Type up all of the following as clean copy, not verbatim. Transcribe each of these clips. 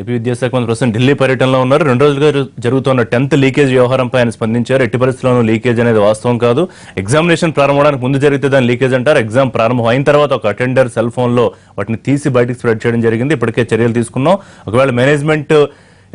AP విద్యాశాఖ మంత్రి ప్రస్తుతం ఢిల్లీ పర్యటనలో ఉన్నారు. 2 రోజులుగా జరుగుతున్న 10th లీకేజ్ వ్యవహారంపై ఆయన స్పందించారు. ఎట్టి పరిస్థితుల్లోనూ లీకేజ్ అనేది వాస్తవం కాదు. ఎగ్జామినేషన్ ప్రారంభమవడానికి ముందు జరిగితే దాని లీకేజ్ అంటారు. ఎగ్జామ్ ప్రారంభం అయిన తర్వాత ఒక అటెండర్ సెల్ ఫోన్లో వాటిని తీసి బయటకు స్ప్రెడ్ చేయడం జరిగింది. ఇప్పటికే చర్యలు తీసుకున్నాం. ఒకవేళ మేనేజ్మెంట్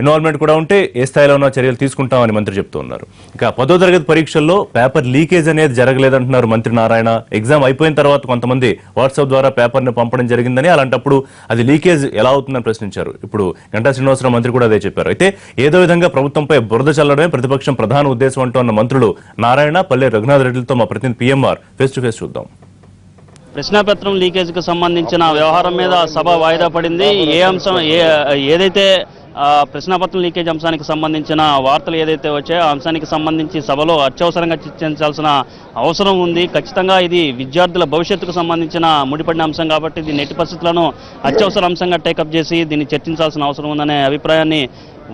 ఇన్వాల్వ్మెంట్ కూడా ఉంటే ఏ స్థాయిలో ఉన్న చర్యలు తీసుకుంటామని మంత్రి చెప్తూ ఉన్నారు. ఇక 10వ తరగతి పరీక్షల్లో పేపర్ లీకేజ్ అనేది జరగలేదంటున్నారు మంత్రి నారాయణ. ఎగ్జామ్ అయిపోయిన తర్వాత కొంతమంది వాట్సాప్ ద్వారా పేపర్ని పంపడం జరిగిందని, అలాంటప్పుడు అది లీకేజ్ ఎలా అవుతుందని ప్రశ్నించారు. ఇప్పుడు గంటా శ్రీనివాసరావు మంత్రి కూడా అదే చెప్పారు. అయితే ఏదో విధంగా ప్రభుత్వంపై బురద చల్లడమే ప్రతిపక్షం ప్రధాన ఉద్దేశం అంటూ అన్న మంత్రులు నారాయణ, పల్లె రఘునాథ్ రెడ్డిలతో మా ప్రతినిధి పిఎంఆర్ ఫేస్ టు ఫేస్ చూద్దాం. ప్రశ్నాపత్రం లీకేజ్కి సంబంధించిన వ్యవహారం మీద సభ వాయిదా పడింది. ఏ అంశం ఏదైతే ప్రశ్నాపత్రం లీకేజ్ అంశానికి సంబంధించిన వార్తలు ఏదైతే వచ్చాయో ఆ అంశానికి సంబంధించి సభలో అత్యవసరంగా చర్చించాల్సిన అవసరం ఉంది. ఖచ్చితంగా ఇది విద్యార్థుల భవిష్యత్తుకు సంబంధించిన ముడిపడిన అంశం కాబట్టి దీన్ని ఎట్టి పరిస్థితులను అత్యవసర అంశంగా టేకప్ చేసి దీన్ని చర్చించాల్సిన అవసరం ఉందనే అభిప్రాయాన్ని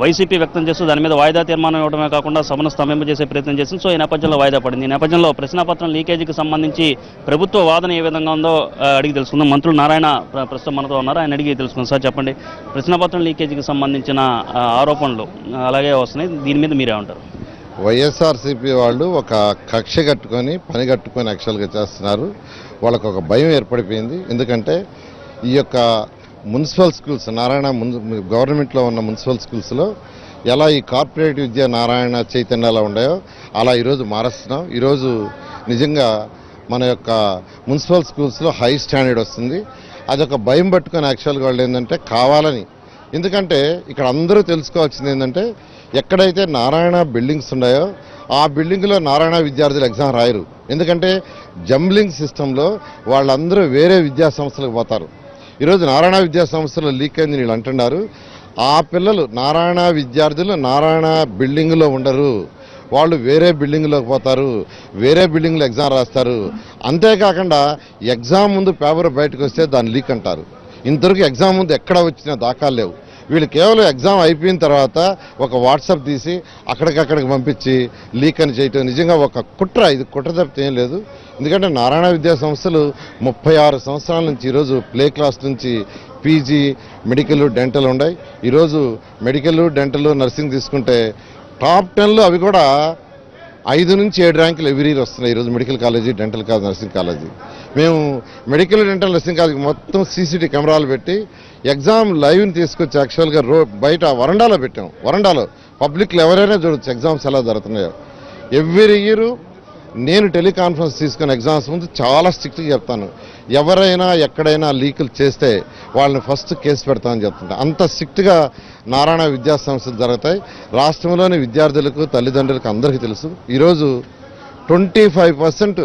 వైసీపీ వ్యక్తం చేస్తూ దాని మీద వాయిదా తీర్మానం ఇవ్వడమే కాకుండా సభను స్తంభింపజేసే ప్రయత్నం చేసింది. సో ఈ నేపథ్యంలో వాయిదా పడింది. ఈ నేపథ్యంలో ప్రశ్నాపత్రం లీకేజీకి సంబంధించి ప్రభుత్వ వాదన ఏ విధంగా ఉందో అడిగి తెలుసుకుందాం. మంత్రులు నారాయణ ప్రస్తుతం మనతో ఉన్నారు, ఆయన అడిగి తెలుసుకుందాం. సార్ చెప్పండి, ప్రశ్నాపత్రం లీకేజీకి సంబంధించిన ఆరోపణలు అలాగే వస్తున్నాయి, దీని మీద మీరే ఉంటారు? వైఎస్ఆర్సీపీ వాళ్ళు ఒక కక్ష కట్టుకొని పని కట్టుకొని యాక్చువల్గా చేస్తున్నారు. వాళ్ళకు ఒక భయం ఏర్పడిపోయింది. ఎందుకంటే ఈ యొక్క మున్సిపల్ స్కూల్స్ నారాయణ గవర్నమెంట్లో ఉన్న మున్సిపల్ స్కూల్స్లో ఎలా ఈ కార్పొరేట్ విద్య నారాయణ చైతన్యాలు ఉన్నాయో అలా ఈరోజు మారుస్తున్నాం. ఈరోజు నిజంగా మన యొక్క మున్సిపల్ స్కూల్స్లో హై స్టాండర్డ్ వస్తుంది. అదొక భయం పట్టుకొని యాక్చువల్గా వాళ్ళు ఏంటంటే కావాలని, ఎందుకంటే ఇక్కడ అందరూ తెలుసుకోవాల్సింది ఏంటంటే ఎక్కడైతే నారాయణ బిల్డింగ్స్ ఉన్నాయో ఆ బిల్డింగ్లో నారాయణ విద్యార్థులు ఎగ్జామ్ రాయరు. ఎందుకంటే జంబ్లింగ్ సిస్టంలో వాళ్ళందరూ వేరే విద్యా సంస్థలకు పోతారు. ఈరోజు నారాయణ విద్యా సంస్థలో లీక్ అయింది వీళ్ళు అంటున్నారు. ఆ పిల్లలు నారాయణ విద్యార్థులు నారాయణ బిల్డింగ్లో ఉండరు, వాళ్ళు వేరే బిల్డింగ్లోకి పోతారు, వేరే బిల్డింగ్లో ఎగ్జామ్ రాస్తారు. అంతేకాకుండా ఎగ్జామ్ ముందు పేపర్ బయటకు వస్తే దాన్ని లీక్ అంటారు. ఇంతవరకు ఎగ్జామ్ ముందు ఎక్కడ వచ్చిన దాఖలు లేవు. వీళ్ళు కేవలం ఎగ్జామ్ అయిపోయిన తర్వాత ఒక వాట్సాప్ తీసి అక్కడికక్కడికి పంపించి లీక్ అని చేయటం నిజంగా ఒక కుట్ర. ఇది కుట్ర తప్పితే ఏం లేదు. ఎందుకంటే నారాయణ విద్యా సంస్థలు 36 సంవత్సరాల నుంచి ఈరోజు ప్లే క్లాస్ నుంచి పీజీ మెడికల్ డెంటల్ ఉన్నాయి. ఈరోజు మెడికల్ డెంటల్ నర్సింగ్ తీసుకుంటే టాప్ 10లో అవి కూడా 5 నుంచి 7 ర్యాంకులు ఎవ్రీ ఇయర్ వస్తున్నాయి. ఈరోజు medical college, dental college, nursing college. మేము మెడికల్ డెంటల్ నర్సింగ్ కాలేజీకి మొత్తం సీసీటీ కెమెరాలు పెట్టి ఎగ్జామ్ లైవ్ని తీసుకొచ్చి యాక్చువల్గా బయట వరండాలో పెట్టాం. వరండాలో పబ్లిక్లో ఎవరైనా చూడొచ్చు ఎగ్జామ్స్ ఎలా జరుగుతున్నాయో. ఎవ్రీ ఇయర్ నేను టెలికాన్ఫరెన్స్ తీసుకుని ఎగ్జామ్స్ ముందు చాలా స్ట్రిక్ట్గా చెప్తాను. ఎవరైనా ఎక్కడైనా లీకులు చేస్తే వాళ్ళని ఫస్ట్ కేసు పెడతామని చెప్తుంటా. అంత స్ట్రిక్ట్గా నారాయణ విద్యా సంస్థలు జరుగుతాయి. రాష్ట్రంలోని విద్యార్థులకు, తల్లిదండ్రులకు అందరికీ తెలుసు. ఈరోజు 25%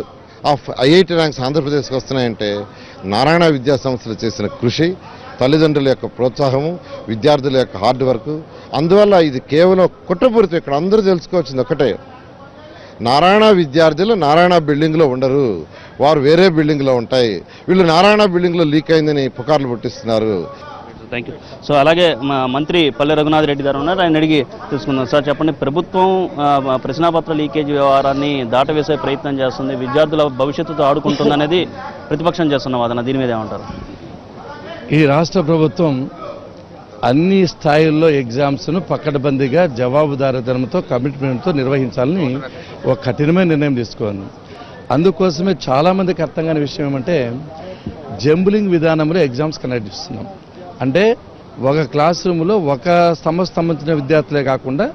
ఆఫ్ ఐఐటి ర్యాంక్స్ ఆంధ్రప్రదేశ్కి వస్తున్నాయంటే నారాయణ విద్యా సంస్థలు చేసిన కృషి, తల్లిదండ్రుల యొక్క ప్రోత్సాహము, విద్యార్థుల యొక్క హార్డ్ వర్క్. అందువల్ల ఇది కేవలం కుట్రపూరితం. ఇక్కడ అందరూ తెలుసుకోవాల్సింది ఒకటే, నారాయణ విద్యార్థులు నారాయణ బిల్డింగ్లో ఉండరు, వారు వేరే బిల్డింగ్లో ఉంటాయి. వీళ్ళు నారాయణ బిల్డింగ్లో లీక్ అయిందని పుకార్లు పుట్టిస్తున్నారు. Thank you. సో అలాగే మా మంత్రి పల్లె రఘునాథ్ రెడ్డి గారు ఉన్నారు, ఆయన అడిగి తెలుసుకుందాం. సార్ చెప్పండి, ప్రభుత్వం ప్రశ్నాపత్ర లీకేజ్ వ్యవహారాన్ని దాటవేసే ప్రయత్నం చేస్తుంది, విద్యార్థుల భవిష్యత్తుతో ఆడుకుంటుంది అనేది ప్రతిపక్షం చేస్తున్న వాదన, దీని మీద ఏమంటారు? ఈ రాష్ట్ర ప్రభుత్వం అన్ని స్థాయిల్లో ఎగ్జామ్స్ను పకడ్బందీగా జవాబుదారీతనంతో కమిట్మెంట్తో నిర్వహించాలని ఒక కఠినమైన నిర్ణయం తీసుకోండి. అందుకోసమే చాలామందికి అర్థం కాని విషయం ఏమంటే జంబ్లింగ్ విధానంలో ఎగ్జామ్స్ కండక్ట్ చేస్తున్నాం. అంటే ఒక క్లాస్ రూమ్లో ఒక సంస్థ సంబంధించిన విద్యార్థులే కాకుండా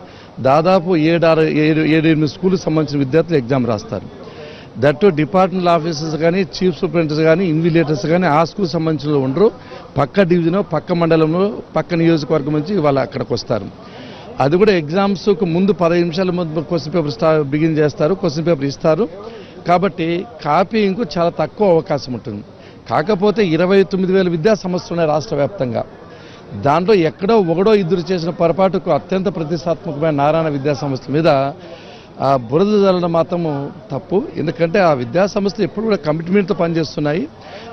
దాదాపు 7-8 స్కూల్కి సంబంధించిన విద్యార్థులు ఎగ్జామ్ రాస్తారు. దట్టు డిపార్ట్మెంట్ ఆఫీసర్స్ కానీ, చీఫ్ సూపరింటెండెంట్స్ కానీ, ఇన్విజిలేటర్స్ కానీ ఆ స్కూల్ సంబంధించిన ఉండరు. పక్క డివిజన్, పక్క మండలంలో, పక్క నియోజకవర్గం నుంచి వాళ్ళు అక్కడికి వస్తారు. అది కూడా ఎగ్జామ్స్కు ముందు 15 నిమిషాల ముందు క్వశ్చన్ పేపర్ బిగిన్ చేస్తారు, క్వశ్చన్ పేపర్ ఇస్తారు. కాబట్టి కాపీయింగ్కు చాలా తక్కువ అవకాశం ఉంటుంది. కాకపోతే 29,000 విద్యా సంస్థలు ఉన్నాయి రాష్ట్ర వ్యాప్తంగా. దాంట్లో ఎక్కడో ఒకడో ఇద్దరు చేసిన పొరపాటుకు అత్యంత ప్రతిష్టాత్మకమైన నారాయణ విద్యా సంస్థల మీద బురద జల్లడం మాత్రము తప్పు. ఎందుకంటే ఆ విద్యా సంస్థలు ఎప్పుడు కూడా కమిట్మెంట్తో పనిచేస్తున్నాయి.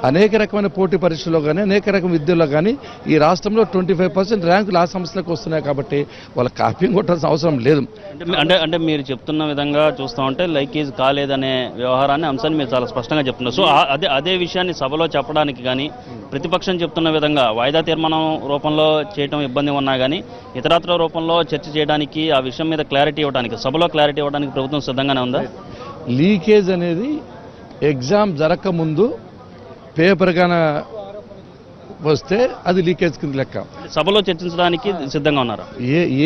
అనేక రకమైన పోటీ పరీక్షల్లో కానీ, అనేక రకమైన విద్యల్లో కానీ ఈ రాష్ట్రంలో 25% ర్యాంకులు ఆ సంస్థలకు వస్తున్నాయి. కాబట్టి వాళ్ళ కాపీయింగ్ కొట్టాల్సిన అవసరం లేదు. అంటే మీరు చెప్తున్న విధంగా చూస్తూ ఉంటే లీకేజ్ కాలేదనే వ్యవహారాన్ని అంశాన్ని మీరు చాలా స్పష్టంగా చెప్తున్నారు. సో అదే విషయాన్ని సభలో చెప్పడానికి కానీ, ప్రతిపక్షం చెప్తున్న విధంగా వాయిదా తీర్మానం రూపంలో చేయడం ఇబ్బంది ఉన్నా కానీ ఇతరత్ర రూపంలో చర్చ చేయడానికి ఆ విషయం మీద క్లారిటీ ఇవ్వడానికి సభలో క్లారిటీ ఇవ్వడానికి ప్రభుత్వం సిద్ధంగానే ఉందా? లీకేజ్ అనేది ఎగ్జామ్ జరగకముందు పేపర్ గాన వస్తే అది లీకేజ్ కింద లెక్క. సభలో చర్చించడానికి సిద్ధంగా ఉన్నారా?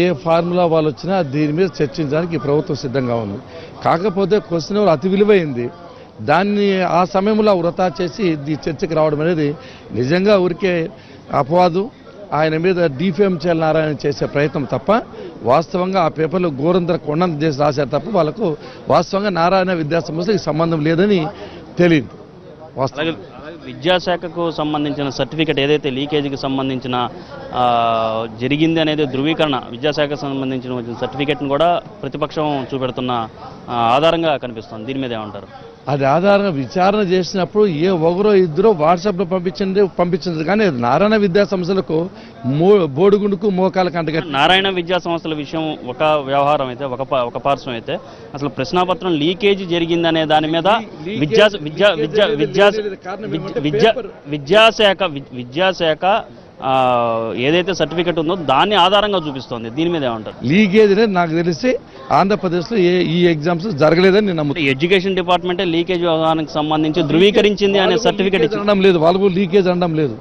ఏ ఫార్ములా వాళ్ళు వచ్చినా దీని మీద చర్చించడానికి ఈ ప్రభుత్వం సిద్ధంగా ఉంది. కాకపోతే క్వశ్చన్ అవర్ అతి విలువైంది, దాన్ని ఆ సమయంలో వృధా చేసి ఈ చర్చకి రావడం అనేది నిజంగా ఊరికే అపవాదు, ఆయన మీద డిఫేమ్ చేయాలని చేసే ప్రయత్నం తప్ప వాస్తవంగా ఆ పేపర్లో గోరంతర కొండంత చేసి రాశారు తప్ప వాళ్ళకు వాస్తవంగా నారాయణ విద్యా సంస్థకి సంబంధం లేదని తెలియదు. అలాగే విద్యాశాఖకు సంబంధించిన సర్టిఫికెట్ ఏదైతే లీకేజీకి సంబంధించిన జరిగింది అనేది ధృవీకరణ విద్యాశాఖకు సంబంధించిన సర్టిఫికెట్ను కూడా ప్రతిపక్షం చూపెడుతున్న ఆధారంగా కనిపిస్తుంది. దీని మీద ఏమంటారు? అది ఆధారంగా విచారణ చేసినప్పుడు ఏ ఒకరో ఇద్దరు వాట్సాప్లో పంపించింది కానీ నారాయణ విద్యా సంస్థలకు బోడిగుండుకు మోకాల కంటగట్టి. నారాయణ విద్యా సంస్థల విషయం ఒక వ్యవహారం అయితే ఒక పార్శ్వం అయితే అసలు ప్రశ్నాపత్రం లీకేజీ జరిగిందనే దాని మీద విద్యాశాఖ ఏదైతే సర్టిఫికెట్ ఉందో దాన్ని ఆధారంగా చూపిస్తోంది. దీని మీద ఏమంటారు? లీకేజ్ అనేది నాకు తెలిసి ఆంధ్రప్రదేశ్లో ఈ ఎగ్జామ్స్ జరగలేదని నేను నమ్ముతాను. ఎడ్యుకేషన్ డిపార్ట్మెంటే లీకేజ్ వ్యవహారానికి సంబంధించి ధృవీకరించింది అనే సర్టిఫికెట్ అనడం లేదు, వాళ్ళు లీకేజ్ అనడం లేదు.